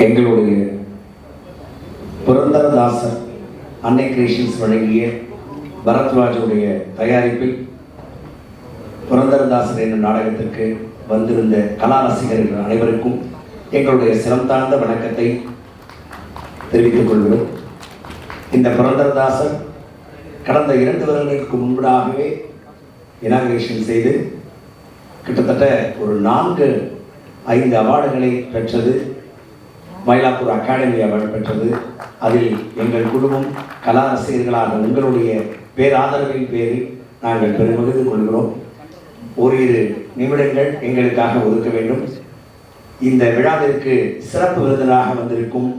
எங்களுடைய புரந்தரதாசர் அன்னை கிரியேஷன்ஸ் வழங்கிய பரத்வாஜுடைய தயாரிப்பில் புரந்தரதாசர் என்னும் நாடகத்திற்கு வந்திருந்த கலா ரசிகர்கள் அனைவருக்கும் எங்களுடைய சிரம் தாழ்ந்த வணக்கத்தை தெரிவித்துக் கொள்கிறோம். இந்த புரந்தரதாசர் கடந்த 2 வருடங்களுக்கு முன்பதாகவே இனாகிரேஷன் செய்து கிட்டத்தட்ட ஒரு 4-5 அவார்டுகளை பெற்றது. மயிலாப்பூர் அகாடமி அவார்டு பெற்றது. அதில் எங்கள் குடும்பம் கலா ரசிகர்களாக உங்களுடைய பேராதரவின் பேரில் நாங்கள் பெருமகிழ்ந்து கொள்கிறோம். ஓரிரு நிமிடங்கள் எங்களுக்காக ஒதுக்க வேண்டும். இந்த விழாவிற்கு சிறப்பு விருந்தினராக வந்திருக்கும்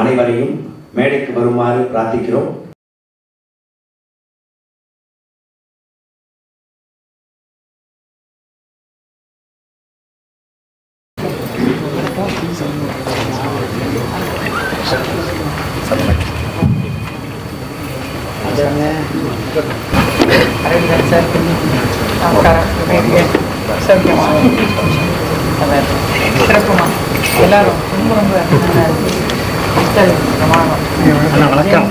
அனைவரையும் மேடைக்கு வருமாறு பிரார்த்திக்கிறோம். சிறப்புமா எல்லாரும் ரொம்ப ரொம்ப வணக்கம்.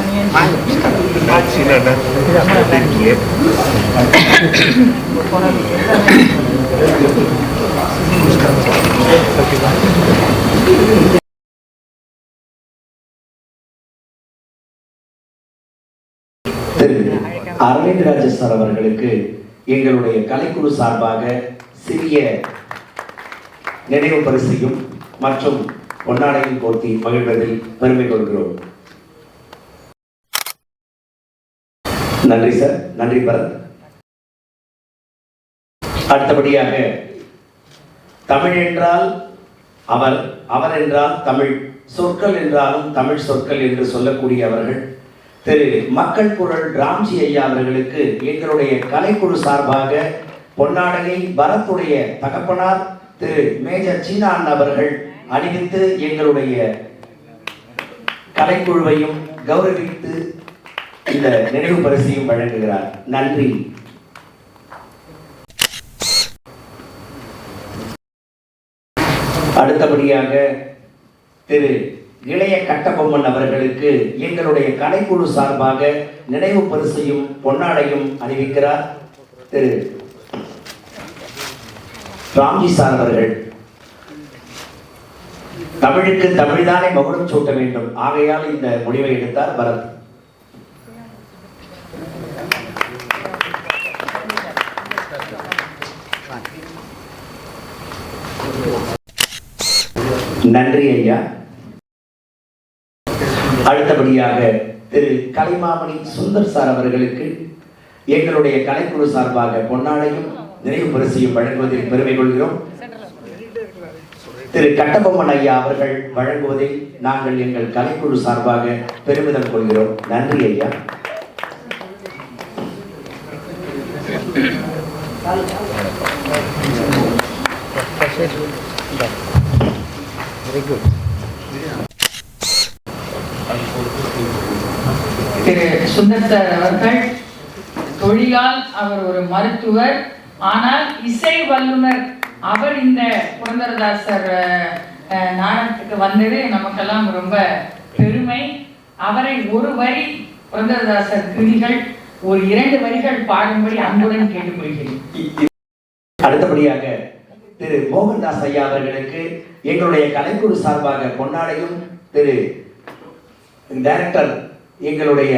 அரவிந்த் ராஜ சார் அவர்களுக்கு எங்களுடைய கலைக்குழு சார்பாக சிறிய நினைவு பரிசையும் மற்றும் பொன்னாடையும் போர்த்தி மகிழ்வதில் பெருமை கொள்கிறோம். நன்றி சார். நன்றி பரத். அடுத்தபடியாக தமிழ் என்றால் அவர், அவர் என்றால் தமிழ், சொற்கள் என்றாலும் தமிழ் சொற்கள் என்று சொல்லக்கூடிய அவர்கள் திரு மக்கள் குரல் ராம்ஜி ஐயா அவர்களுக்கு எங்களுடைய கலைக்குழு சார்பாக பொன்னாடையை பரத்துடைய தகப்பனார் திரு மேஜர் சீனா அவர்கள் அணிவித்து எங்களுடைய கலைக்குழுவையும் கௌரவித்து இந்த நினைவு பரிசையும் வழங்குகிறார். நன்றி. அடுத்தபடியாக திரு இளைய கட்டபொம்மன் அவர்களுக்கு எங்களுடைய கலைக்குழு சார்பாக நினைவு பரிசையும் பொன்னாடையும் அணிவிக்கிறார் திரு ராம்ஜி சார் அவர்கள். தமிழுக்கு தமிழ்தானே மகுடம் சூட்ட வேண்டும், ஆகையால் இந்த முடிவை எடுத்தார் பரத். நன்றி ஐயா. அடுத்தபடியாக திரு கலைமாமணி சுந்தர் சார் அவர்களுக்கு எங்களுடைய கலைக்குழு சார்பாக பொன்னாடையும் நினைவு பரிசையும் வழங்குவதில் பெருமை கொள்கிறோம். திரு கட்டபொம்மன் ஐயா அவர்கள் வழங்குவதில் நாங்கள் எங்கள் கலைக்குழு சார்பாக பெருமிதம் கொள்கிறோம். நன்றி ஐயா. திரு சுந்தர் சார் அவர்கள் தொழிலால் அவர் ஒரு மருத்துவர், ஆனால் இசை வல்லுனர். அவர் இந்த புரந்தரதாசர் நாடகத்துக்கு வந்தது நமக்கெல்லாம் ரொம்ப பெருமை. அவரை ஒரு வரி புரந்தரதாசர் கிருதிகள் ஒரு 2 வரிகள் பாடும்படி அன்புடன் கேட்டுக்கொள்கிறேன். அடுத்தபடியாக திரு மோகன்தாஸ் ஐயா அவர்களுக்கு எங்களுடைய கலைக்குழு சார்பாக பொன்னாடையும் திரு டைரக்டர் எங்களுடைய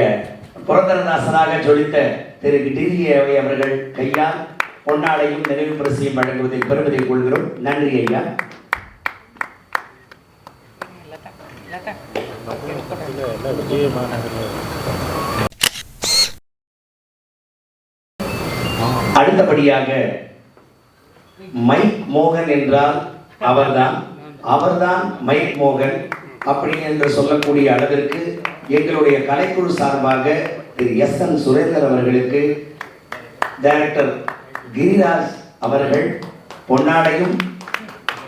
புரந்தரதாசனாக ஜொலித்த திரு டிடிஏ அவர்கள் கையால் பொன்னாடையும் நினைவு பரிசையும் வழங்குவதில் பெருமதி கொள்கிறோம். நன்றி ஐயா. அடுத்தபடியாக மைக் மோகன் என்றால் அவர்தான், அவர்தான் மைக் மோகன் அப்படி என்று சொல்லக்கூடிய அளவிற்கு எங்களுடைய கலைக்குழு சார்பாக திரு SN சுரேந்தர் அவர்களுக்கு டைரக்டர் கிரிராஜ் அவர்கள் பொன்னாடையும்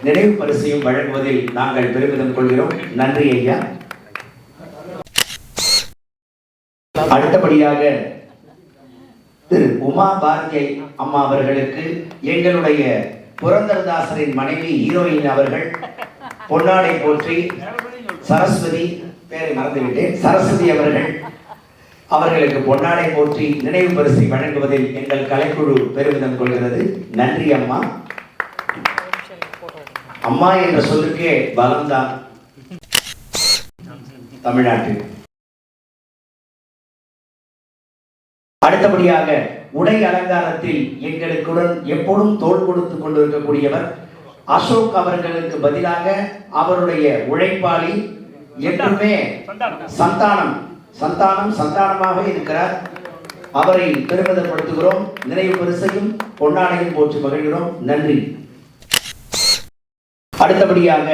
நினைவு பரிசையும் வழங்குவதில் நாங்கள் பெருமிதம் கொள்கிறோம். நன்றி ஐயா. அடுத்தபடியாக திரு உமா பாரதி அம்மா அவர்களுக்கு எங்களுடைய புரந்தரதாசரின் மனைவி ஹீரோயின் அவர்கள் பொன்னாடை போற்றி சரஸ்வதி, பேரை மறந்துவிட்டேன், சரஸ்வதி அவர்களுக்கு பொன்னாடை போற்றி நினைவு பரிசை வழங்குவதில் எங்கள் கலைக்குழு பெருமிதம் கொள்கிறது. நன்றி அம்மா. அம்மா என்ற சொல்லுக்கே பலம்தான் தமிழ்நாட்டில். அடுத்தபடியாக உடை அலங்காரத்தில் எங்களுக்குடன் எப்போதும் தோள் கொடுத்து கொண்டிருக்கக்கூடியவர் அசோக் அவர்களுக்கு பதிலாக அவருடைய உழைப்பாளி என்றுமே சந்தானமாக இருக்கிறார். அவரை பெருமிதப்படுத்துகிறோம். நினைவு பரிசையும் பொன்னாடையும் போற்றி மகிழ்கிறோம். நன்றி. அடுத்தபடியாக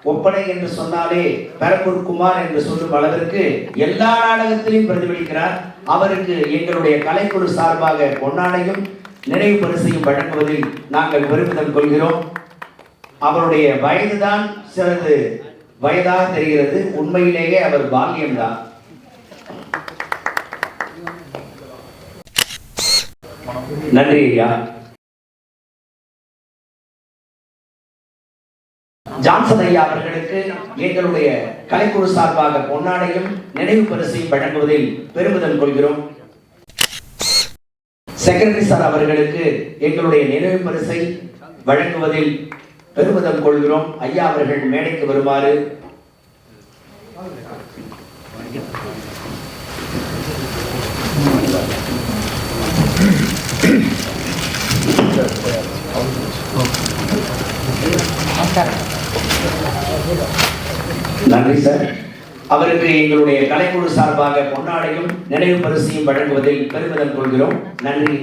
ஒப்பனை என்று சொன்னாலே பெரம்பூர் குமார் என்று சொல்லும் அளவிற்கு எல்லா நாடகத்திலையும் பிரதிபலிக்கிறார். அவருக்கு எங்களுடைய கலைக்குழு சார்பாக பொன்னாடையும் நினைவு பரிசையும் வழங்குவதில் நாங்கள் பெருமிதம் கொள்கிறோம். அவருடைய வயதுதான் சிறிது வயதாக தெரிகிறது. உண்மையிலேயே அவர் பால்யம்தான். நன்றி ஐயா. ஜான்சன் ஐயா அவர்களுக்கு எங்களுடைய கலைக்குழு சார்பாக பொன்னாடையும் நினைவு பரிசையும் வழங்குவதில் பெருமிதம் கொள்கிறோம். செக்ரட்டரி சார் அவர்களுக்கு எங்களுடைய நினைவு பரிசை வழங்குவதில் பெருமிதம் கொள்கிறோம். ஐயா அவர்கள் மேடைக்கு வருமாறு நன்றி சார். அவருக்கு எங்களுடைய கலைக்குழு சார்பாக பொன்னாடையும் நினைவு பரிசையும் வழங்குவதில் பெருமிதம் கொள்கிறோம். நன்றி.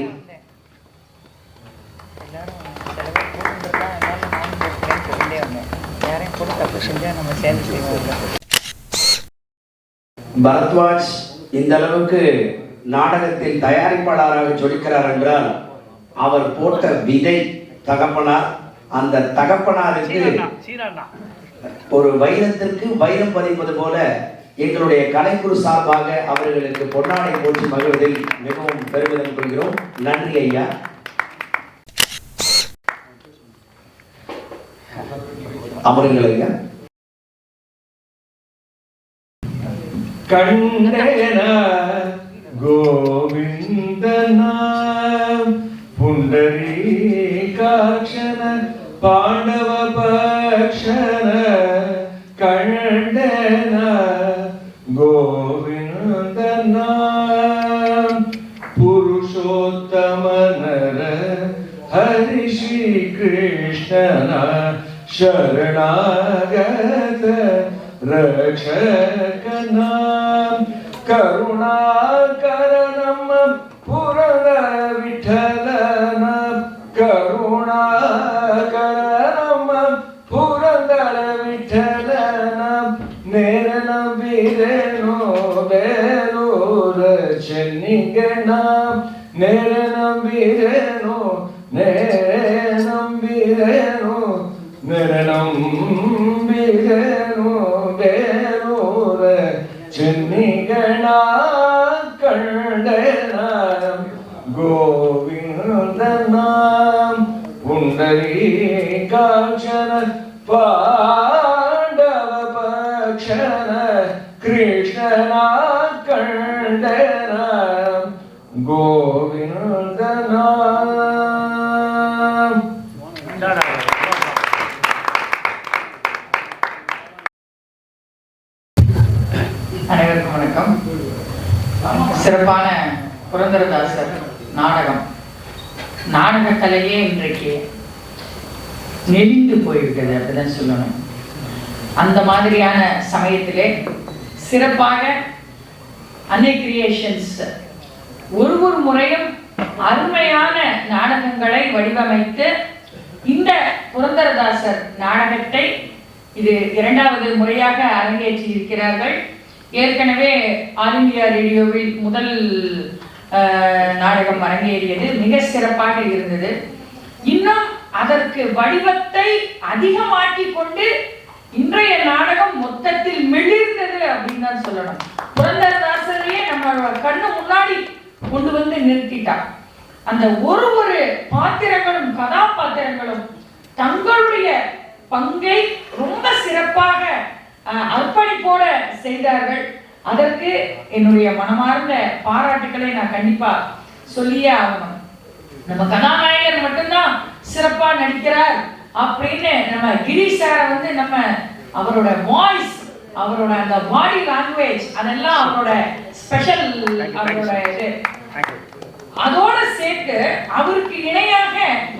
பரத்வாஜ் இந்த அளவுக்கு நாடகத்தில் தயாரிப்பாளராக சொல்லிக்கிறார் என்றால் அவர் போட்ட விதை தகப்பனார். அந்த தகப்பனாருக்கு ஒரு வைரத்திற்கு வைரம் பதிப்பது போல எங்களுடைய கலைக்குழு சார்பாக அவர்களுக்கு பொன்னாடை போற்றி மகிழ்வதில் மிகவும் பெருமிதம் கொள்கிறோம். நன்றி ஐயா. அமருங்கள் ஐயா. கண்டேன கோவிந்தன புண்டரீகாட்சன பாண்டவ பக்ஷன கண்டேன கோவிந்தன புருஷோத்தமனர ஹரி ஸ்ரீ கிருஷ்ணன ಶರಣಾಗತ ರಕ್ಷಕನ ಕರುಣಾಕರನಮ್ಮ ಪುರದ ವಿಠಲನ ಕರುಣಾಕರನಮ್ಮ ಪುರಂದರ ವಿಠಲನ ನೇರನ ಬೀರೇನೋ ಬೇರೂರ ಚೆನ್ನಿಗಣ ನೇರನಂಬಿರೇನೋ ನೇರನಂಬಿರೇನೋ ನೇರನಂಬಿರೇನೋ ಬೇರೂರ ಚೆನ್ನಿಗಣ ಕಂಡನ ಗೋವಿಂದನ ಪುಂಡರೀಕಾಕ್ಷನ ಪಾಂಡವ ಪಕ್ಷನ ಕೃಷ್ಣನ ಕಂಡನ ಗೋವಿಂದನ. அனைவருக்கும் வணக்கம். சிறப்பான புரந்தரதாசர் நாடகம். நாடகக்கலையே இன்றைக்கு நெளிந்து போய்விட்டது, அப்படிதான் சொல்லணும். அந்த மாதிரியான சமயத்திலே சிறப்பாக அன்னை கிரியேஷன்ஸ் ஒரு முறையும் அருமையான நாடகங்களை வடிவமைத்து இந்த புரந்தரதாசர் நாடகத்தை இது 2வது முறையாக அரங்கேற்றி இருக்கிறார்கள். ஏற்கனவே ஆல் இந்தியா ரேடியோவில் முதல் நாடகம் அரங்கேறியது, மிக சிறப்பாக இருந்தது. இன்னும் அதற்கு வடிவத்தை அதிகமாக்கி கொண்டு இன்றைய நாடகம் மொத்தத்தில் மிளிர்ந்தது அப்படின்னு தான் சொல்லணும். புரந்தரதாசரையே நம்ம கண்ணு முன்னாடி கொண்டு வந்து நிறுத்திட்டார். அந்த ஒரு பாத்திரங்களும் கதாபாத்திரங்களும் தங்களுடைய பங்கை ரொம்ப சிறப்பாக அர்ப்பணிப்போட செய்தார்கள். அதற்கு என்னுடைய மனமார்ந்த பாராட்டுக்களை நான் கண்டிப்பா சொல்லியே ஆகணும். நம்ம கதாநாயகர் மட்டும்தான் சிறப்பா நடிக்கிறார் அப்படின்னு நம்ம கிரீஷ் சாரை வந்து நம்ம அவரோட வாய்ஸ், அவரோட அந்த பாடி லாங்குவேஜ், அதெல்லாம் அவரோட ஸ்பெஷல், அவரோட இது. அதோட சேர்த்து அவருக்கு இணையாக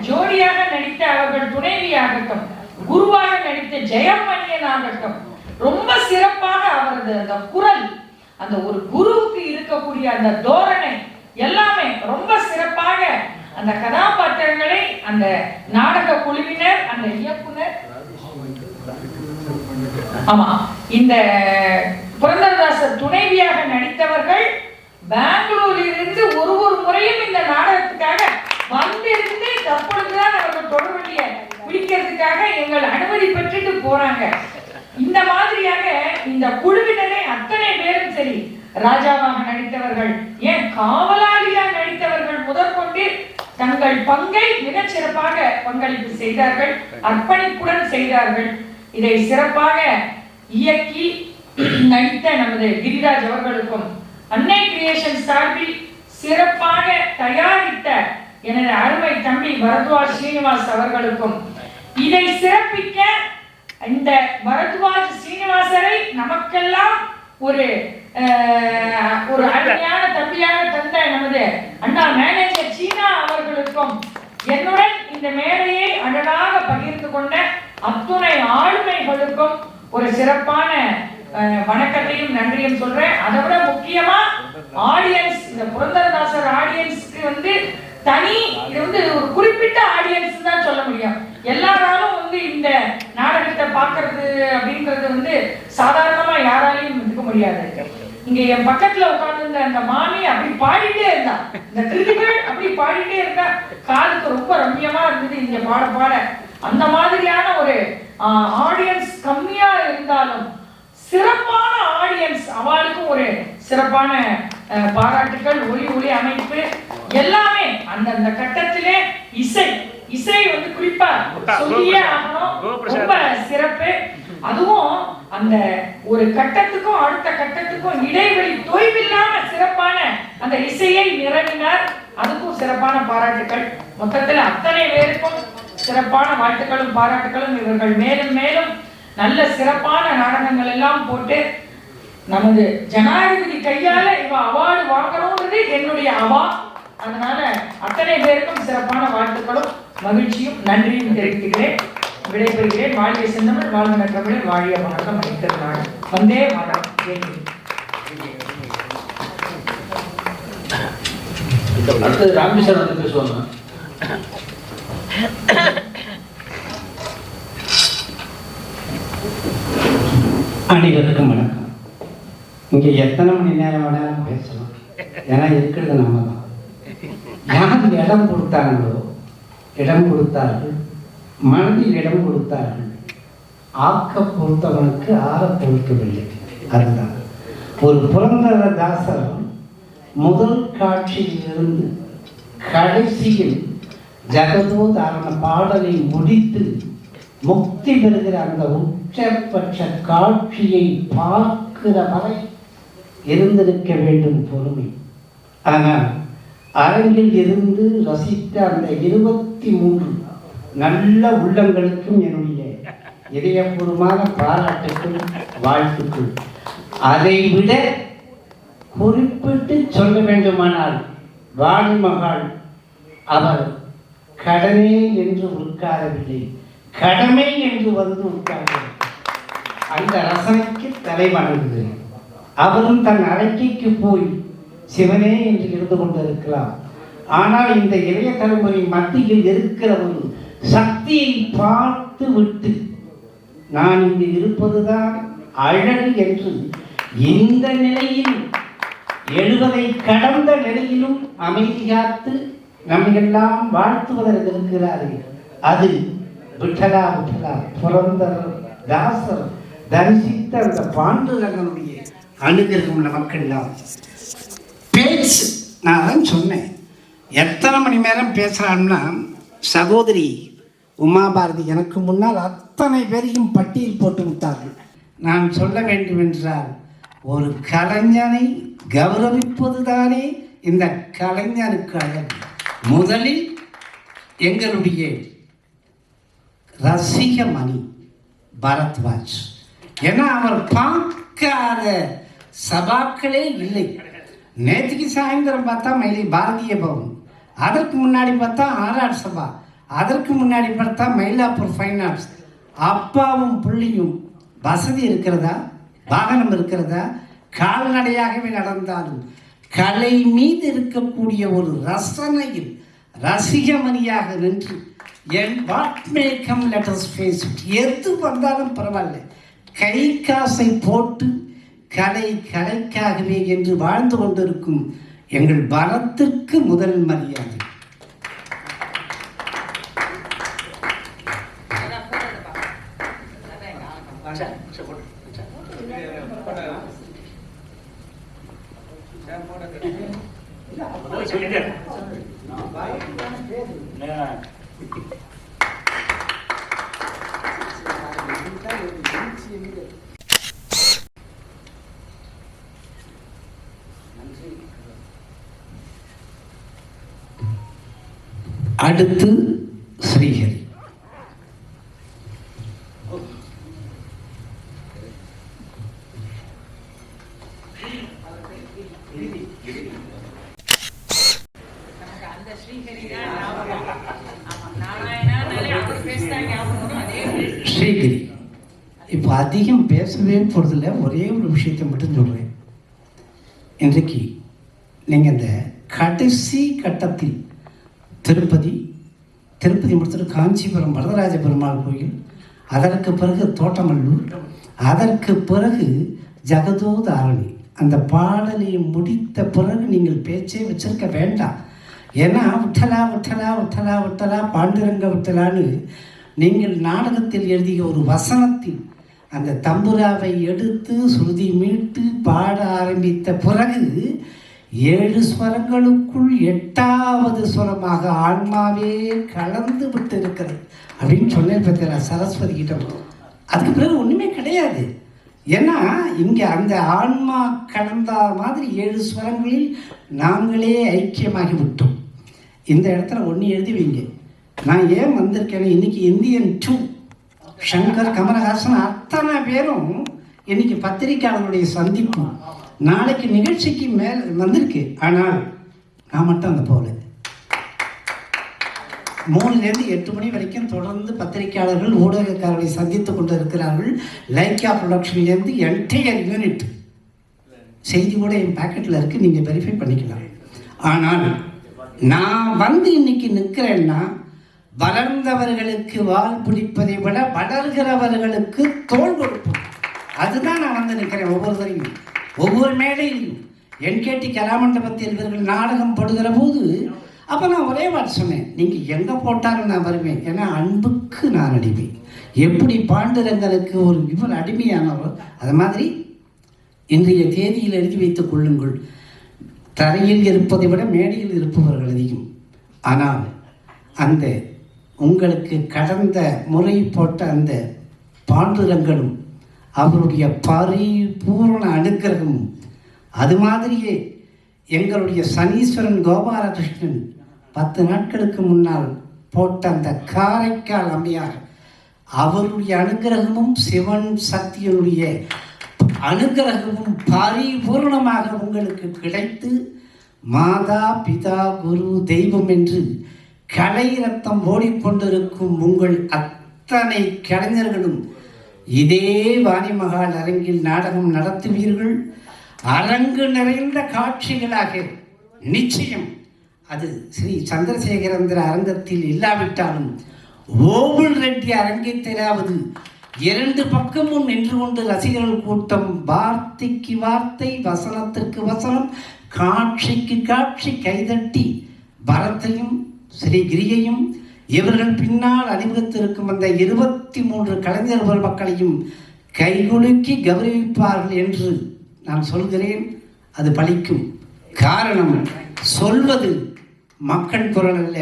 ஜோடியாக நடித்த அவர்கள் துணைவியாகட்டும், குருவாக நடித்த ஜெயமணியன் ஆகட்டும், ரொம்ப சிறப்பாக அவரது அந்த குரல், அந்த ஒரு குருவுக்கு இருக்கக்கூடிய அந்த தோரணை எல்லாமே ரொம்ப சிறப்பாக அந்த கதாபாத்திரங்களை அந்த நாடக குழுவினர், அந்த இயக்குனர், ஆமா, இந்த புரந்தரதாசர் துணைவியாக நடித்தவர்கள் பெங்களூரிலிருந்து ஒரு முறையும் இந்த நாடகத்துக்காக வந்திருந்து தற்பொழுதுதான் அவர்கள் தொடர்புடைய பிடிக்கிறதுக்காக எங்கள் அனுமதி பெற்றுட்டு போறாங்க. இந்த மாதிரியாக இந்த குழுவினரை அத்தனை பேரும் சரி, ராஜாவாக நடித்தவர்கள், ஏன் காவலாளியாக நடித்தவர்கள் முதற்கொண்டு தங்கள் பங்கை மிகச் சிறப்பாக பங்களிப்பு செய்தார்கள், அர்ப்பணிப்புடன் செய்தார்கள். இதை சிறப்பாக இயக்கி நடித்த நமது கிரிராஜ் அவர்களுக்கும், அன்னை கிரியேஷன் சார்பில் சிறப்பாக தயாரித்த எனது அருமை தம்பி பரத்வாஜ் ஸ்ரீனிவாஸ் அவர்களுக்கும், இதை சிறப்பிக்க இந்த பரத்வாஜ் ஸ்ரீனிவாசரை நமக்கெல்லாம் ஒரு அருமையான தம்பியாக தந்த நமது அண்ணா மேனேஜர் சீனா அவர்களுக்கும், என்னுடன் இந்த மேடையை அழகாக பகிர்ந்து கொண்ட அத்துணை ஆளுமைகளுக்கும் ஒரு சிறப்பான வணக்கத்தையும் நன்றியும் சொல்றேன். அதை விட முக்கியமா ஆடியன்ஸ், இந்த புரந்தரதாசர் ஆடியன்ஸ்க்கு வந்து தனி, இது வந்து ஒரு குறிப்பிட்ட ஆடியன்ஸ் தான் சொல்ல முடியும். எல்லாராலும் வந்து இந்த நாடகத்தை பார்க்கறது அப்படின்றது வந்து சாதாரணமா யாராலையும் இருக்க முடியாது. இங்க என் பக்கத்துல உட்கார்ந்து அந்த மாமி அப்படி பாடிட்டே இருந்தா, இந்த கிருதிகள் அப்படி பாடிட்டே இருந்தா, காதுக்கு ரொம்ப ரம்மியமா இருந்தது இங்க பாட. அந்த மாதிரியான ஒரு ஆடியன்ஸ் கம்மியா இருந்தாலும் சிறப்பான ஆடியன்ஸ், அவளுக்கும் ஒரு சிறப்பான பாராட்டுகள். ஒளி அமைப்பு எல்லாமே அந்தந்த கட்டத்திலே இசை வந்து குறிப்பா சொல்லியே ஆகணும், ரொம்ப சிறப்பு. அதுவும் அந்த ஒரு கட்டத்துக்கும் அடுத்த கட்டத்துக்கும் இடைவெளி தொய்வில்லாம சிறப்பான அந்த இசையை நிரம்பினார். அதுக்கும் சிறப்பான பாராட்டுகள். மொத்தத்தில் அத்தனை பேருக்கும் சிறப்பான வாழ்த்துக்களும் பாராட்டுகளும். இவர்கள் மேலும் மேலும் நல்ல சிறப்பான நாடகங்கள் எல்லாம் போட்டு நமது ஜனாதிபதி கையால இவ அவார்டு வாங்கணும்ன்றது என்னுடைய அவா. அதனால அத்தனை பேருக்கும் சிறப்பான வாழ்த்துக்களும் மகிழ்ச்சியும் நன்றியும் தெரிவிக்கிறேன். விடைபெறுகிறேன். வாழிய செந்தமிழ், வாழ்ந்த தமிழர், வாழிய வணக்கம். அளித்திருந்தாள் வந்தே மாதம். அடுத்தது ராமேஸ்வரன் வந்து பேசுவாங்க. அனைவருக்கும் வணக்கம். இங்கே எத்தனை மணி நேரம் வேணாலும் பேசலாம், ஏன்னா இருக்கிறது நம்ம தான். யார் இடம் கொடுத்தாங்களோ, இடம் கொடுத்தார்கள், மனதில் இடம் கொடுத்தார்கள். ஆக்க பொறுத்தவனுக்கு ஆற பொறுக்கவில்லை. அதுதான் ஒரு புரந்தரதாசர் முதல் காட்சியிலிருந்து கடைசியில் ஜகதோதாரண பாடலை முடித்து முக்தி பெறுகிற அந்த உச்சபட்ச காட்சியை பார்க்கிற வரை இருந்திருக்க வேண்டும் பொறுமை. ஆனால் அரங்கில் இருந்து ரசித்த அந்த 23 நல்ல உள்ளங்களுக்கும் என்னுடைய இதயபூர்வமான பாராட்டுக்கள், வாழ்த்துக்கள். அதைவிட குறிப்பிட்டு சொல்ல வேண்டுமானால் வாணிமகாள் அவர் கடனே என்று உட்காரவில்லை, கடமை என்று வந்து உட்கார்ந்தார். அந்த ரசனைக்கு தலை வணங்குகிறேன். அவரும் தன் அறைக்கு போய் சிவனே என்று இருந்து கொண்டிருக்கலாம். ஆனால் இந்த இளைய தலைமுறை மத்தியில் இருக்கிற ஒரு சக்தியை பார்த்து விட்டு நான் இங்கு இருப்பதுதான் அழகு என்று இந்த நிலையில் 70 கடந்த நிலையிலும் அமைதி காத்து நம்மையெல்லாம் வாழ்த்துவதற்கு இருக்கிறார்கள். அது விட்டலா புரந்தரதாசர் தரிசித்த அந்த பாண்டுரங்கனுடைய அனுகிரகம் நமக்கெல்லாம். பேச்சு நான் தான் சொன்னேன், எத்தனை மணி நேரம் பேசுகிறான்னா, சகோதரி உமாபாரதி எனக்கு முன்னால் அத்தனை பேரையும் பட்டியல் போட்டு விட்டார்கள். நான் சொல்ல வேண்டும் என்றால், ஒரு கலைஞனை கௌரவிப்பதுதானே இந்த கலைஞருக்கு அழகு. முதலில் எங்களுடைய ரசிகமணி பரத்வாஜ், ஏன்னா அவர் பார்க்காத சபாக்களே இல்லை. நேற்றுக்கு சாயந்தரம் பார்த்தா மயிலை பாரதிய பவன், அதற்கு முன்னாடி பார்த்தா ஆர்ஆர் சபா, அதற்கு முன்னாடி பார்த்தா மயிலாப்பூர் ஃபைன் ஆர்ட்ஸ். அப்பாவும் புள்ளியும் வசதி இருக்கிறதா, வாகனம் இருக்கிறதா, கால்நடையாகவே நடந்தாலும் கலை மீது இருக்கக்கூடிய ஒரு ரசனையில் ரசிகமணியாக நின்று என் what may come let us face it, எது வந்தாலும் பரவாயில்ல, கை காசை போட்டு கலை கலைக்காகவே என்று வாழ்ந்து கொண்டிருக்கும் எங்கள் பரத்திற்கு முதல் மரியாதை. அடுத்து ஸ்ரீஹரி. ஸ்ரீஹரி இப்போ அதிகம் பேசவே போகிறதில்ல, ஒரே ஒரு விஷயத்தை மட்டும் சொல்கிறேன். இன்றைக்கு நீங்கள் இந்த கடைசி கட்டத்தில் திருப்பதி முடிச்சுட்டு காஞ்சிபுரம் வரதராஜ பெருமாள் கோயில், அதற்கு பிறகு தோட்டமல்லூர், அதற்கு பிறகு ஜெகதோதாரணி, அந்த பாடலை முடித்த பிறகு நீங்கள் பேச்சே வச்சிருக்க வேண்டாம். ஏன்னா விட்டலா விட்டலா விட்டலா விட்டலா பாண்டுரங்க விட்டலான்னு நீங்கள் நாடகத்தில் எழுதிய ஒரு வசனத்தில் அந்த தம்புராவை எடுத்து சுருதி மீட்டு பாட ஆரம்பித்த பிறகு 7 ஸ்வரங்களுக்குள் 8வது ஸ்வரமாக ஆன்மாவே கலந்து விட்டு இருக்கிறது அப்படின்னு சொன்னேன் பார்த்தா சரஸ்வதி கிட்ட. அதுக்கு பிறகு ஒன்றுமே கிடையாது. ஏன்னா இங்கே அந்த ஆன்மா கலந்த மாதிரி 7 ஸ்வரங்களில் நாங்களே ஐக்கியமாகி விட்டோம். இந்த இடத்துல ஒன்று எழுதி வைங்க. நான் ஏன் வந்திருக்கேன்னு, இன்னைக்கு இந்தியன் 2 சங்கர் கமலஹாசன் அத்தனை பேரும் இன்னைக்கு பத்திரிகையாளர்களுடைய சந்திப்பு, நாளைக்கு நிகழ்ச்சிக்கு மேல் வந்திருக்கு. ஆனால் நான் மட்டும் அந்த போகல. 3லேருந்து 8 மணி வரைக்கும் தொடர்ந்து பத்திரிகையாளர்கள் ஊடகக்காரர்களை சந்தித்து கொண்டு இருக்கிறார்கள். லைக்கா ப்ரொடக்ஷன்லேருந்து என்டையர் யூனிட் செய்தி கூட என் பேக்கெட்டில் இருக்குது, நீங்கள் வெரிஃபை பண்ணிக்கலாம். ஆனால் நான் வந்து இன்னைக்கு நிற்கிறேன்னா, வளர்ந்தவர்களுக்கு வால் பிடிப்பதை விட வளர்கிறவர்களுக்கு தோல் கொடுப்போம், அதுதான் நான் வந்து நிற்கிறேன். ஒவ்வொருத்தரையும் ஒவ்வொரு மேடையிலையும் என்கேடி கலாமண்டபத்தில் இவர்கள் நாடகம் போடுகிற போது அப்போ நான் ஒரே வார்த்தை சொன்னேன், நீங்கள் எங்கே போட்டாலும் நான் வருவேன். ஏன்னா அன்புக்கு நான் அடிமை. எப்படி பாண்டுரங்களுக்கு ஒரு இவர் அடிமையானவர், அது மாதிரி இன்றைய தேதியில் எழுதி வைத்துக் கொள்ளுங்கள். தரையில் இருப்பதை விட மேடையில் இருப்பவர்கள் அதிகம். ஆனால் அந்த உங்களுக்கு கடந்த முறை போட்ட அந்த பாண்டுரங்களும் அவருடைய பரிபூர்ண அனுக்கிரகமும், அது மாதிரியே எங்களுடைய சனீஸ்வரன் கோபாலகிருஷ்ணன் 10 நாட்களுக்கு முன்னால் போட்ட அந்த காரைக்கால் அம்மையார், அவருடைய அனுக்கிரகமும் சிவன் சக்தியினுடைய அனுக்கிரகமும் பரிபூர்ணமாக உங்களுக்கு கிடைத்து, மாதா பிதா குரு தெய்வம் என்று கலை ரத்தம் ஓடிக்கொண்டிருக்கும் உங்கள் அத்தனை கலைஞர்களும் இதே வாணிமகால் அரங்கில் நாடகம் நடத்துவீர்கள். அரங்கு நிறைந்த காட்சிகளாக நிச்சயம் அது ஸ்ரீ சந்திரசேகரேந்திர அரங்கத்தில் இல்லாவிட்டாலும் ஓபுல் ரெட்டி அரங்கத்திலாவது 2 பக்கமும் நின்று கொண்டு ரசிகர்கள் கூட்டம் வார்த்தைக்கு வார்த்தை, வசனத்திற்கு வசனம், காட்சிக்கு காட்சி கைதட்டி பரத்தையும் ஸ்ரீகிரியையும் இவர்கள் பின்னால் அணிவகுத்திருக்கும் அந்த 23 கலைஞர் மக்களையும் கைகுலுக்கி கௌரவிப்பார்கள் என்று நான் சொல்கிறேன். அது பலிக்கும். காரணம், சொல்வது மக்கள் குரல் அல்ல,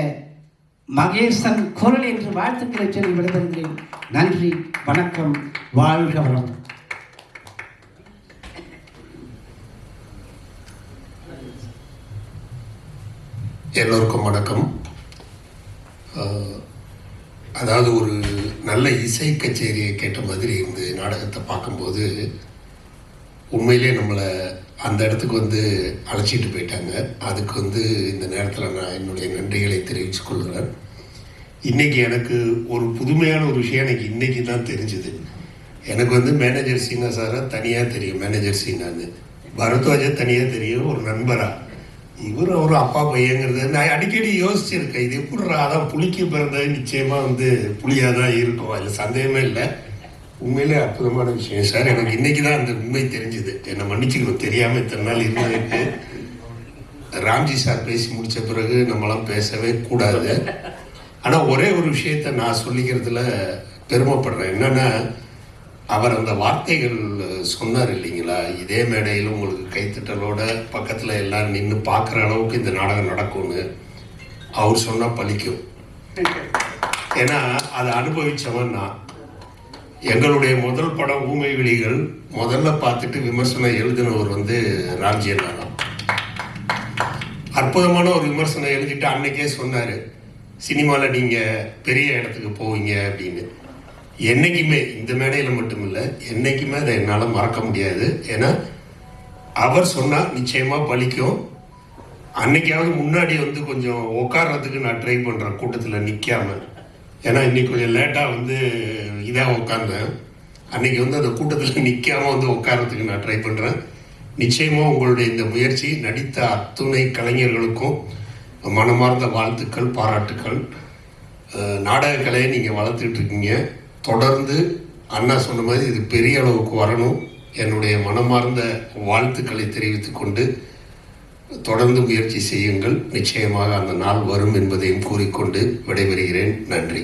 மகேசன் குரல் என்று வாழ்த்துக்களை சொல்லி விடைபெறுகிறேன். நன்றி, வணக்கம், வாழ்க வளம். எல்லோருக்கும் வணக்கம். அதாவது ஒரு நல்ல இசை கச்சேரியை கேட்ட மாதிரி இந்த நாடகத்தை பார்க்கும்போது உண்மையிலே நம்மளை அந்த இடத்துக்கு அழைச்சிட்டு போயிட்டாங்க. அதுக்கு இந்த நேரத்தில் நான் என்னுடைய நன்றிகளை தெரிவித்துக் கொள்கிறேன். இன்றைக்கி எனக்கு ஒரு புதுமையான ஒரு விஷயம் எனக்கு இன்றைக்கி தான் தெரிஞ்சுது. எனக்கு மேனேஜர் சீனா சாரை தனியாக தெரியும், மேனேஜர் சீனான்னு. பரத்வாஜை தனியாக தெரியும், ஒரு நண்பராக. இவர் ஒரு அப்பா பையங்கிறது நான் அடிக்கடி யோசிச்சிருக்கேன். இது எப்படி அதான் புளிக்கு பிறந்தது நிச்சயமாக புளியாக தான் இருக்கும், அதில் சந்தேகமே இல்லை. உண்மையிலே அற்புதமான விஷயம் சார். எனக்கு இன்னைக்கு தான் அந்த உண்மை தெரிஞ்சுது. என்னை மன்னிச்சுக்கணும், தெரியாமல் இத்தனை நாள் இருந்ததுக்கு. ராம்ஜி சார் பேசி முடித்த பிறகு நம்மளாம் பேசவே கூடாது. ஆனால் ஒரே ஒரு விஷயத்தை நான் சொல்லிக்கிறதுல பெருமைப்படுறேன். என்னென்னா, அவர் அந்த வார்த்தைகள் சொன்னார் இல்லைங்களா, இதே மேடையில் உங்களுக்கு கைத்தட்டலோட பக்கத்தில் எல்லாரும் நின்று பார்க்குற அளவுக்கு இந்த நாடகம் நடக்கும்னு அவர் சொன்னால் பலிக்கும். ஏன்னா அதை அனுபவித்தவன் நான். எங்களுடைய முதல் படம் ஊமை விழிகள் முதல்ல பார்த்துட்டு விமர்சனம் எழுதினவர் ராம்ஜி அண்ணா தான். அற்புதமான ஒரு விமர்சனம் எழுதிட்டு அன்னைக்கே சொன்னார், சினிமாவில் நீங்கள் பெரிய இடத்துக்கு போவீங்க அப்படின்னு. என்றைக்குமே இந்த மேடையில் மட்டும் இல்லை, என்றைக்குமே அதை என்னால் மறக்க முடியாது. ஏன்னா அவர் சொன்னால் நிச்சயமாக பலிக்கும். அன்னைக்காவது முன்னாடி கொஞ்சம் உட்கார்றதுக்கு நான் ட்ரை பண்ணுறேன், கூட்டத்தில் நிற்காம. ஏன்னா இன்னைக்கு கொஞ்சம் லேட்டாக இதாக உட்கார்ந்தேன். அன்னைக்கு அந்த கூட்டத்தில் நிற்காம உட்கார்றதுக்கு நான் ட்ரை பண்ணுறேன். நிச்சயமாக உங்களுடைய இந்த முயற்சி நடித்த அத்துணை கலைஞர்களுக்கும் மனமார்ந்த வாழ்த்துக்கள், பாராட்டுக்கள். நாடக கலையை நீங்கள் வளர்த்துட்டு இருக்கீங்க. தொடர்ந்து அண்ணா சொன்ன மாதிரி இது பெரிய அளவுக்கு வரணும். என்னுடைய மனமார்ந்த வாழ்த்துக்களை தெரிவித்துக் கொண்டு தொடர்ந்து முயற்சி செய்யுங்கள். நிச்சயமாக அந்த நாள் வரும் என்பதையும் கூறிக்கொண்டு விடைபெறுகிறேன். நன்றி.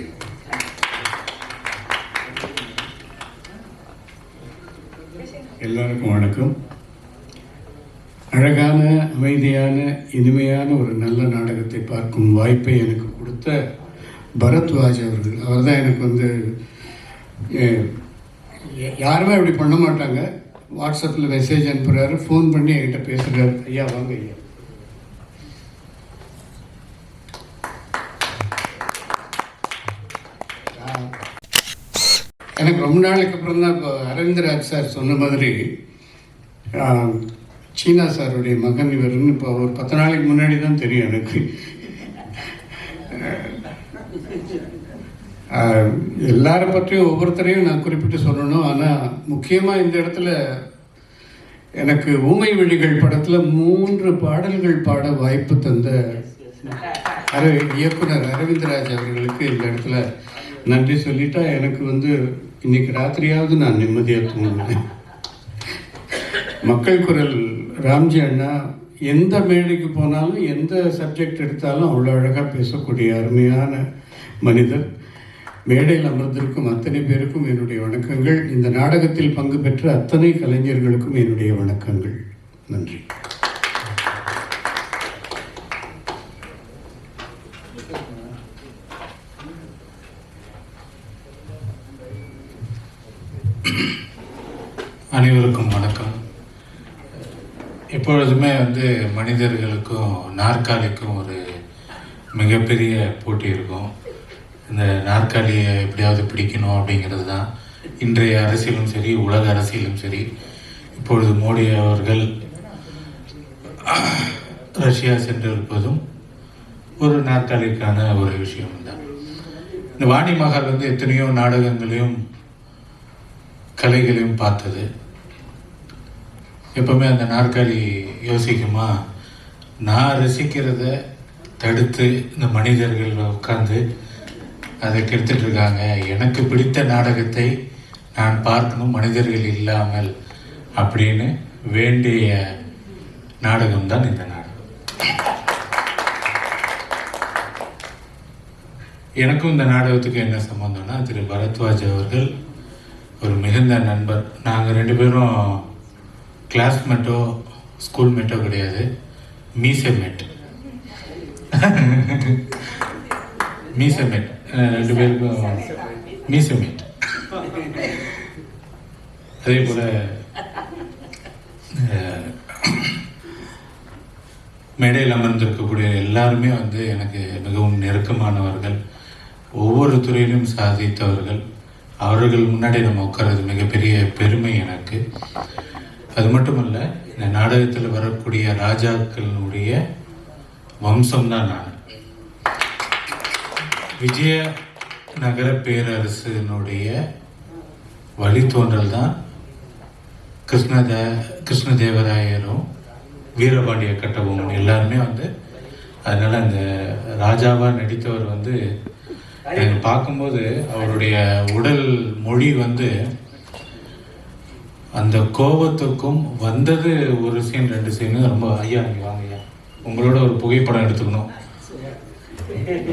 எல்லாருக்கும் வணக்கம். அழகான, அமைதியான, இனிமையான ஒரு நல்ல நாடகத்தை பார்க்கும் வாய்ப்பை எனக்கு கொடுத்த பரத்வாஜ் அவர்கள். அவர் தான் எனக்கு யாருமே அப்படி பண்ண மாட்டாங்க. வாட்ஸ்அப்பில் மெசேஜ் அனுப்புகிறாரு, ஃபோன் பண்ணி என்கிட்ட பேசுகிறாரு, ஐயா வாங்க ஐயா. எனக்கு ரொம்ப நாளைக்கு அப்புறம் தான் இப்போ அரவிந்தராஜ் சார் சொன்ன மாதிரி சீனா சாருடைய மகன் இவர்னு இப்போ ஒரு 10 நாளைக்கு முன்னாடி தான் தெரியும் எனக்கு. எல்லாரை பற்றியும் ஒவ்வொருத்தரையும் நான் குறிப்பிட்டு சொல்லணும். ஆனால் முக்கியமாக இந்த இடத்துல எனக்கு ஊமை விழிகள் படத்தில் 3 பாடல்கள் பாட வாய்ப்பு தந்த இயக்குனர் அரவிந்தராஜ் அவர்களுக்கு இந்த இடத்துல நன்றி சொல்லிட்டா எனக்கு இன்னைக்கு ராத்திரியாவது நான் நிம்மதியாக தூங்குவேன். மக்கள் குரல் ராம்ஜி அண்ணா எந்த மேடைக்கு போனாலும் எந்த சப்ஜெக்ட் எடுத்தாலும் அவ்வளோ அழகாக பேசக்கூடிய அருமையான மனிதர். மேடையில் அமர்ந்திருக்கும் அத்தனை பேருக்கும் என்னுடைய வணக்கங்கள். இந்த நாடகத்தில் பங்கு பெற்ற அத்தனை கலைஞர்களுக்கும் என்னுடைய வணக்கங்கள். நன்றி. அனைவருக்கும் வணக்கம். எப்பொழுதுமே மனிதர்களுக்கும் நாற்காலிக்கும் ஒரு மிகப்பெரிய போட்டி இருக்கும். இந்த நாற்காலியை எப்படியாவது பிடிக்கணும் அப்படிங்கிறது தான் இன்றைய அரசியலும் சரி, உலக அரசியலும் சரி. இப்பொழுது மோடி அவர்கள் ரஷ்யா சென்றிருப்பதும் ஒரு நாற்காலிக்கான ஒரு விஷயம்தான். இந்த வாணி மகால் எத்தனையோ நாடகங்களையும் கலைகளையும் பார்த்தது. எப்பவுமே அந்த நாற்காலி யோசிக்குமா, நான் ரசிக்கிறத தடுத்து இந்த மனிதர்கள் உட்கார்ந்து அதை கெடுத்துட்டு இருக்காங்க, எனக்கு பிடித்த நாடகத்தை நான் பார்க்கணும் மனிதர்கள் இல்லாமல் அப்படின்னு வேண்டிய நாடகம்தான் இந்த நாடகம். எனக்கும் இந்த நாடகத்துக்கு என்ன சம்பந்தம்னா, திரு பரத்வாஜ் அவர்கள் ஒரு மிகுந்த நண்பர். நாங்கள் 2 பேரும் கிளாஸ்மேட்டோ ஸ்கூல்மேட்டோ கிடையாது, மீசமேட். மீசமேட், ரெண்டு பேருக்கும் மீசமேட். அதே போல் மேடையில் அமர்ந்திருக்கக்கூடிய எல்லாருமே வந்து எனக்கு மிகவும் நெருக்கமானவர்கள், ஒவ்வொரு துறையிலும் சாதித்தவர்கள். அவர்கள் முன்னாடி நம்ம உட்கார்றது மிகப்பெரிய பெருமை எனக்கு. அது மட்டுமல்ல, இந்த நாடகத்தில் வரக்கூடிய ராஜாக்களுடைய வம்சம்தான் நான். விஜயநகர பேரரசினுடைய வழித்தோன்றல் தான் கிருஷ்ணதேவராயரும் வீரபாண்டிய கட்டபொம்மன் எல்லாருமே வந்து. அதனால அந்த ராஜாவாக நடித்தவர் வந்து எனக்கு பார்க்கும்போது அவருடைய உடல் மொழி வந்து அந்த கோபத்துக்கும் வந்தது ஒரு சீன் 2 சீனு ரொம்ப. ஐயா நீங்கள் வாங்க ஐயா, உங்களோட ஒரு புகைப்படம் எடுத்துக்கணும்.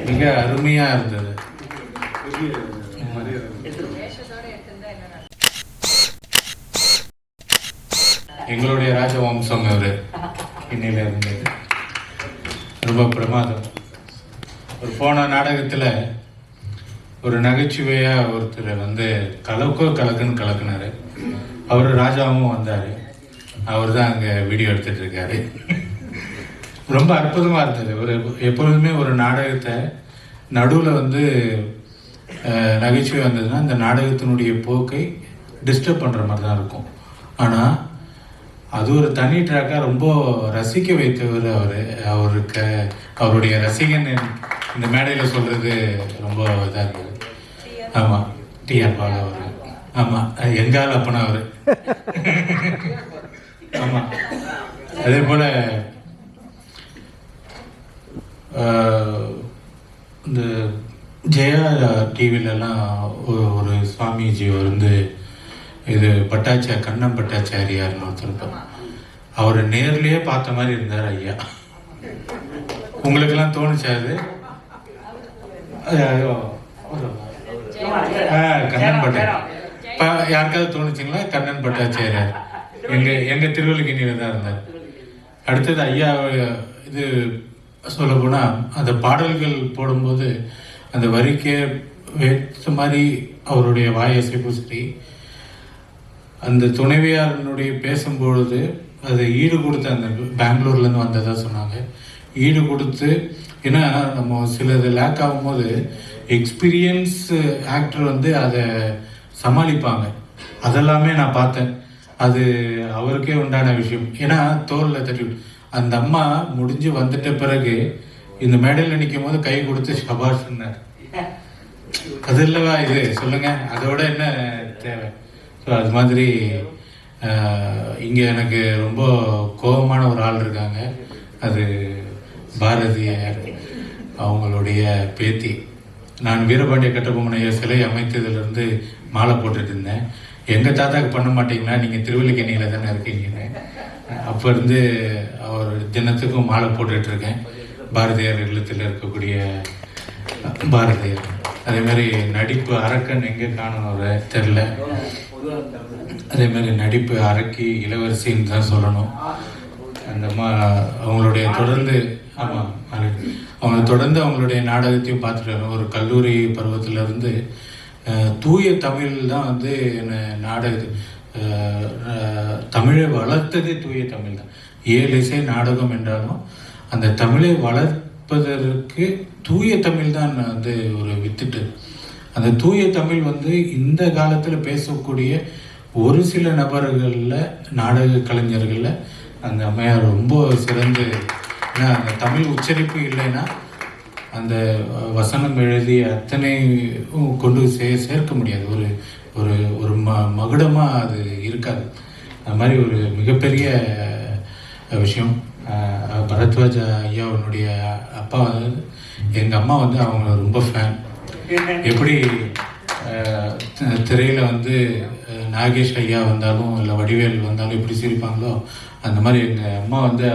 மிக அருமையாக இருந்தது. எங்களுடைய ராஜவம்சம் இவர் இன்னில இருந்தது. ரொம்ப பிரமாதம். ஒரு போன நாடகத்தில் ஒரு நகைச்சுவையாக ஒருத்தர் வந்து கலக்குன்னு கலக்குனாரு. அவர் ராஜாவும் வந்தார். அவர் தான் அங்கே வீடியோ எடுத்துகிட்டு இருக்காரு. ரொம்ப அற்புதமாக இருந்தது. ஒரு எப்பொழுதுமே ஒரு நாடகத்தை நடுவில் வந்து நகைச்சுவை வந்ததுன்னா அந்த நாடகத்தினுடைய போக்கை டிஸ்டர்ப் பண்ணுற மாதிரி தான் இருக்கும். ஆனால் அது ஒரு தனி ட்ராக்காக ரொம்ப ரசிக்க வைத்தவர் அவர். அவருடைய ரசிகன் இந்த மேடையில் சொல்கிறது ரொம்ப இதாக இருக்குது. ஆமாம், டிஆர் பாலு அவர். ஆமாம், எங்கால் அப்பனா அவர். ஆமாம். அதே போல் இந்த ஜெயா டிவிலலாம் ஒரு சுவாமிஜி வந்து இது கண்ணன் பட்டாச்சாரியார்னு ஒருத்தர். அவரை நேர்லேயே பார்த்த மாதிரி இருந்தார் ஐயா. உங்களுக்கெல்லாம் தோணுச்சா அது? கண்ணன் பட்டாச்சாரியார் யாருக்காவது தோணுச்சுங்களா? கண்ணன் பட்டாச்சாரியார் எங்க திருவல்லிக்கேணியில தான் இருந்தார். அடுத்தது ஐயா இது சொல்ல போனால் அந்த பாடல்கள் போடும்போது அந்த வரிக்கே வேற்ற மாதிரி அவருடைய வாயசைப்பு சரி, அந்த துணைவியாரனுடைய பேசும்பொழுது அதை ஈடு கொடுத்து, அந்த பெங்களூர்லேருந்து வந்ததாக சொன்னாங்க, ஈடு கொடுத்து. ஏன்னா நம்ம சிலது லேக் ஆகும்போது எக்ஸ்பீரியன்ஸ் ஆக்டர் வந்து அதை சமாளிப்பாங்க. அதெல்லாமே நான் பார்த்தேன். அது அவருக்கே உண்டான விஷயம். ஏன்னா தோலில் தட்டி அந்த அம்மா முடிஞ்சு வந்துட்ட பிறகு இந்த மேடையில் நிற்கும் போது கை கொடுத்து ஷபாஷ்னார். அது இல்லவா இது? சொல்லுங்க, அதோட என்ன தேவை? ஸோ அது மாதிரி இங்கே எனக்கு ரொம்ப கோபமான ஒரு ஆள் இருக்காங்க. அது பாரதியார் அவங்களுடைய பேத்தி. நான் வீரபாண்டிய கட்டபொம்மனைய சிலை அமைத்ததுலேருந்து மாலை போட்டுட்டு இருந்தேன். எங்கள் தாத்தாக்கு பண்ண மாட்டீங்களா, நீங்கள் திருவல்லிக்கேணியில் தானே இருக்கீங்கன்னு. அப்போ இருந்து அவர் தினத்துக்கும் மாலை போட்டுட்ருக்கேன். பாரதியார் இல்லத்தில் இருக்கக்கூடிய பாரதியார். அதே மாதிரி நடிப்பு அரக்கன் எங்கே காணணும் அவரை தெரில. அதே மாதிரி நடிப்பு அரக்கி இளவரசின்னு தான் சொல்லணும். அந்த அவங்களுடைய தொடர்ந்து ஆமாம் அவங்க தொடர்ந்து அவங்களுடைய நாடகத்தையும் பார்த்துட்டு ஒரு கல்லூரி பருவத்திலேருந்து தூய தமிழ் தான் வந்து என்ன தமிழை வளர்த்ததே தூய தமிழ் தான். 7 இசை நாடகம் என்றாலும் அந்த தமிழை வளர்ப்பதற்கு தூய தமிழ் தான் வந்து ஒரு வித்துட்டு. அந்த தூய தமிழ் வந்து இந்த காலத்தில் பேசக்கூடிய ஒரு சில நபர்களில், நாடக கலைஞர்களில் அந்த அம்மையார் ரொம்ப சிறந்து. ஏன்னா அந்த தமிழ் உச்சரிப்பு இல்லைன்னா அந்த வசனம் எழுதி அத்தனை கொண்டு சேர்க்க முடியாது. ஒரு ஒரு ஒரு மகுடமாக அது இருக்காது. அது மாதிரி ஒரு மிகப்பெரிய விஷயம். பரத்வாஜ் ஐயாவுடைய அப்பா வந்து, எங்கள் அம்மா வந்து அவங்க ரொம்ப ஃபேன். எப்படி திரையில் வந்து நாகேஷ் ஐயா வந்தாலும் இல்லை வடிவேல் வந்தாலும் எப்படி சிரிப்பாங்களோ அந்த மாதிரி எங்கள் அம்மா வந்து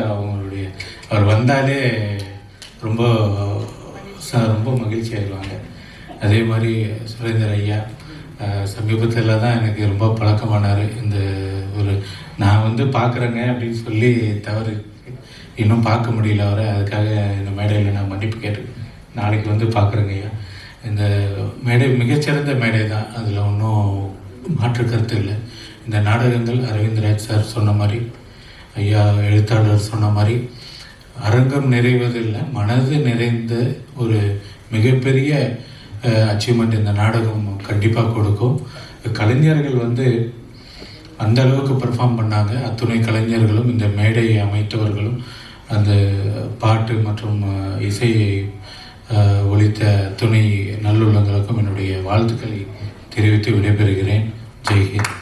அவர் வந்தாலே ரொம்ப ரொம்ப மகிழ்ச்சி ஆயிடுவாங்க. அதே மாதிரி சுரேந்தர் ஐயா சமீபத்தில் தான் எனக்கு ரொம்ப பழக்கமானார். இந்த ஒரு நான் வந்து பார்க்குறேங்க அப்படின்னு சொல்லி தவறு இன்னும் பார்க்க முடியல அவரை. அதுக்காக இந்த மேடையில் நான் மன்னிப்பு நாளைக்கு வந்து பார்க்குறேங்க ஐயா. இந்த மேடை மிகச்சிறந்த மேடை தான், அதில் ஒன்றும் மாற்று கருத்து இல்லை. இந்த நாடகங்கள் அரவிந்த்ராஜ் சார் சொன்ன மாதிரி, ஐயா எழுத்தாளர் சொன்ன மாதிரி, அரங்கம் நிறைவதில்லை, மனது நிறைந்த ஒரு மிகப்பெரிய அச்சீவ்மெண்ட் இந்த நாடகம் கண்டிப்பாக கொடுக்கும். கலைஞர்கள் வந்து அந்த அளவுக்கு பெர்ஃபார்ம் பண்ணாங்க. அத்துணை கலைஞர்களும், இந்த மேடையை அமைத்தவர்களும், அந்த பாட்டு மற்றும் இசையை ஒலித்த துணை நல்லுள்ளங்களுக்கும் என்னுடைய வாழ்த்துக்களை தெரிவித்து விடைபெறுகிறேன். ஜெய்ஹிந்த்.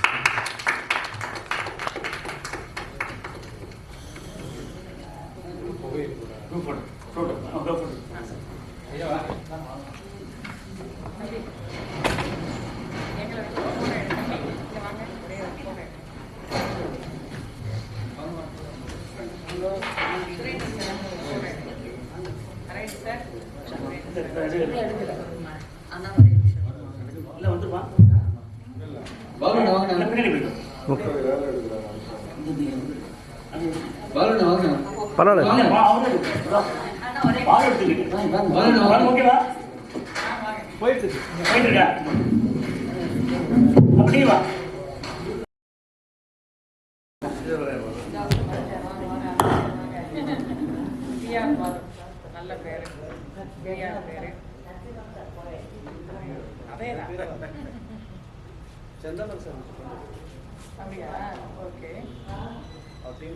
நல்ல பேரு, பேரு சந்தனம் சார் அப்படியா? ஓகே ஓகே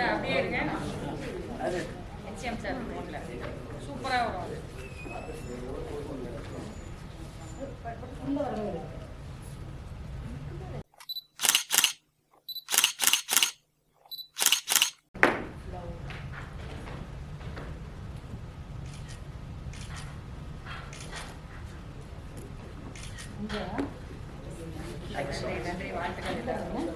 அப்படியே இருங்க. HM சார் சூப்பராக வரும் அது. நன்றி, வாழ்த்துக்கள் எல்லாருக்கும்.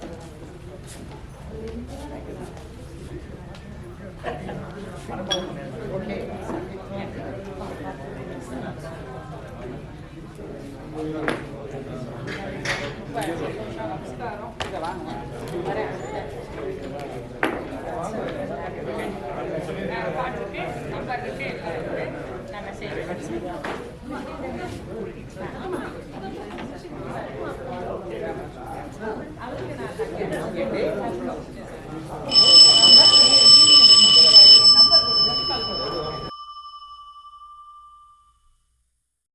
நமஸ்காரம். இதை வாங்க வரேன். பாட்டு இருக்கு, நம்பர் இருக்கு, எல்லாம் இருக்கு. நான் மெசேஜ்